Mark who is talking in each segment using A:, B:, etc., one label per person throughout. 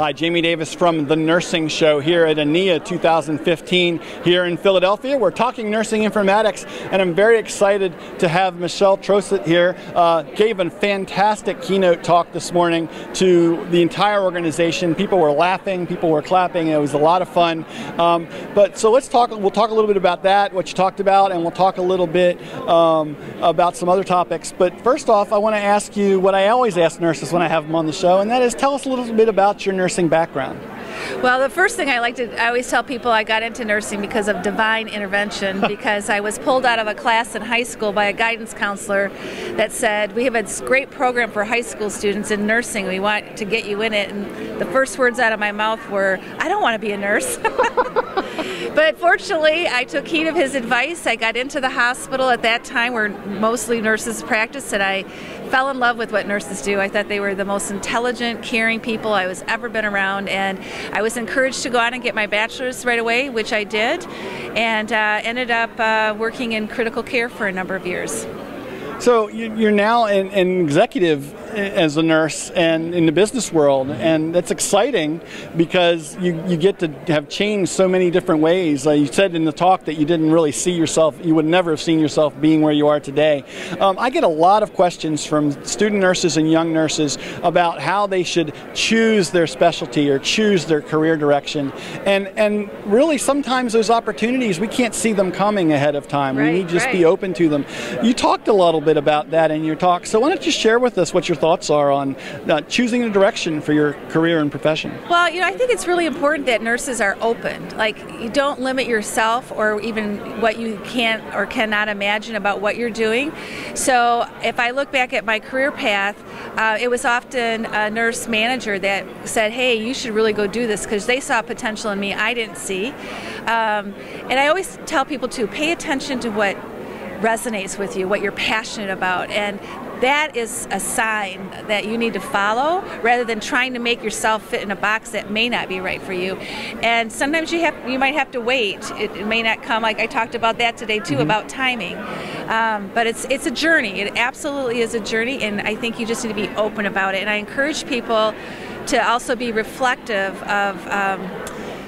A: Hi, Jamie Davis from The Nursing Show here at ANIA 2015 here in Philadelphia. We're talking nursing informatics, and I'm very excited to have Michelle Troseth here. Gave a fantastic keynote talk this morning to the entire organization. People were laughing, people were clapping. It was a lot of fun. So we'll talk a little bit about that, what you talked about, and we'll talk a little bit about some other topics. But first off, I want to ask you what I always ask nurses when I have them on the show, and that is, tell us a little bit about your nursing background.
B: Well, the first thing I always tell people I got into nursing because of divine intervention, because I was pulled out of a class in high school by a guidance counselor that said, we have a great program for high school students in nursing, we want to get you in it. And the first words out of my mouth were, I don't want to be a nurse. But fortunately, I took heed of his advice. I got into the hospital at that time where mostly nurses practiced, and I fell in love with what nurses do. I thought they were the most intelligent, caring people I was ever been around, and I was encouraged to go on and get my bachelor's right away, which I did, and ended up working in critical care for a number of years.
A: So you're now an executive as a nurse and in the business world, and that's exciting because you get to have changed so many different ways. You said in the talk that you didn't really see yourself, you would never have seen yourself being where you are today. I get a lot of questions from student nurses and young nurses about how they should choose their specialty or choose their career direction, and really sometimes those opportunities, we can't see them coming ahead of time.
B: Right,
A: we need to just be open to them. You talked a little bit about that in your talk, so why don't you share with us what your thoughts are on choosing a direction for your career and profession?
B: Well, I think it's really important that nurses are open. Like, you don't limit yourself or even what you can or cannot imagine about what you're doing. So if I look back at my career path, it was often a nurse manager that said, hey, you should really go do this, because they saw potential in me I didn't see. And I always tell people to pay attention to what resonates with you, what you're passionate about, and that is a sign that you need to follow, rather than trying to make yourself fit in a box that may not be right for you. And sometimes you might have to wait. It may not come, like I talked about that today too, about timing. But it's a journey. It absolutely is a journey, and I think you just need to be open about it. And I encourage people to also be reflective of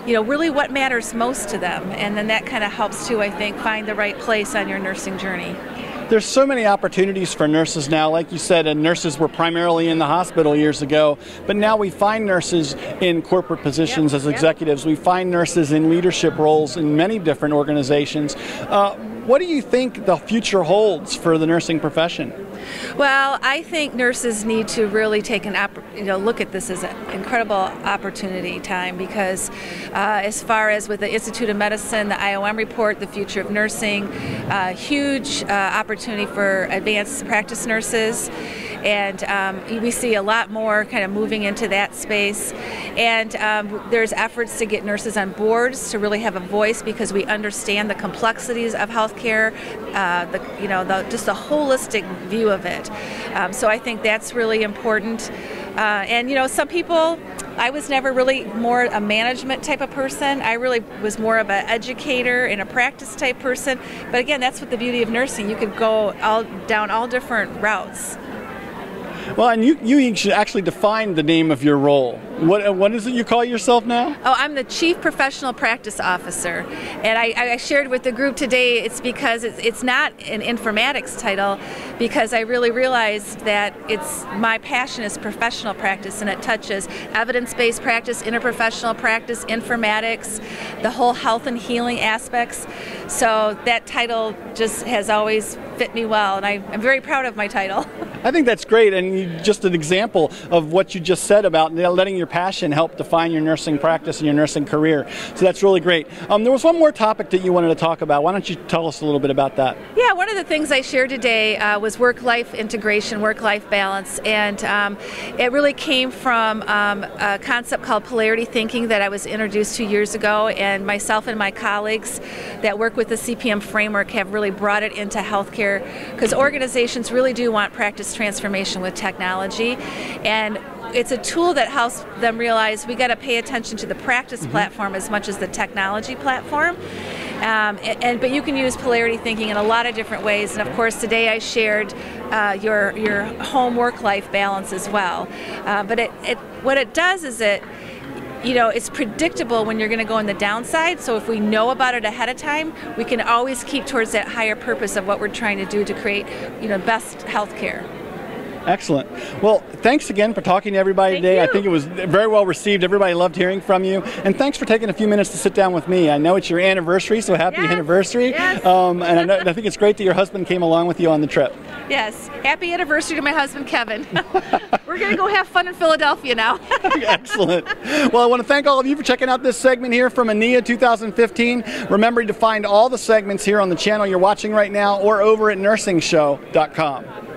B: really what matters most to them, and then that kind of helps to, I think, find the right place on your nursing journey.
A: There's so many opportunities for nurses now. Like you said, nurses were primarily in the hospital years ago, but now we find nurses in corporate positions as executives. We find nurses in leadership roles in many different organizations. What do you think the future holds for the nursing profession?
B: Well, I think nurses need to really take look at this as an incredible opportunity time, because as far as with the Institute of Medicine, the IOM report, the future of nursing, huge opportunity for advanced practice nurses, and we see a lot more kind of moving into that space. And there's efforts to get nurses on boards to really have a voice, because we understand the complexities of healthcare, just the holistic view of it. So I think that's really important. And some people, I was never really more a management type of person. I really was more of an educator and a practice type person. But again, that's what the beauty of nursing. You could go down all different routes.
A: Well, and you should actually define the name of your role. What is it you call yourself now?
B: Oh, I'm the Chief Professional Practice Officer. And I shared with the group today, it's because it's not an informatics title, because I really realized that my passion is professional practice, and it touches evidence-based practice, interprofessional practice, informatics, the whole health and healing aspects. So that title just has always fit me well, and I'm very proud of my title.
A: I think that's great, and just an example of what you just said about letting your passion help define your nursing practice and your nursing career. So that's really great. There was one more topic that you wanted to talk about. Why don't you tell us a little bit about that?
B: Yeah, one of the things I shared today was work-life integration, work-life balance, and it really came from a concept called polarity thinking that I was introduced 2 years ago, and myself and my colleagues that work with the CPM framework have really brought it into healthcare, because organizations really do want practice transformation with technology, and it's a tool that helps them realize we got to pay attention to the practice platform as much as the technology platform. But you can use polarity thinking in a lot of different ways, and of course today I shared your home work-life balance as well. But what it does is it you know, it's predictable when you're going to go on the downside. So if we know about it ahead of time, we can always keep towards that higher purpose of what we're trying to do to create, you know, best health care.
A: Excellent. Well, thanks again for talking to everybody today. I think it was very well received. Everybody loved hearing from you. And thanks for taking a few minutes to sit down with me. I know it's your anniversary, so happy anniversary.
B: Yes.
A: And I think it's great that your husband came along with you on the trip.
B: Yes. Happy anniversary to my husband, Kevin. We're going to go have fun in Philadelphia now.
A: Excellent. Well, I want to thank all of you for checking out this segment here from ANIA 2015. Remember to find all the segments here on the channel you're watching right now or over at NursingShow.com.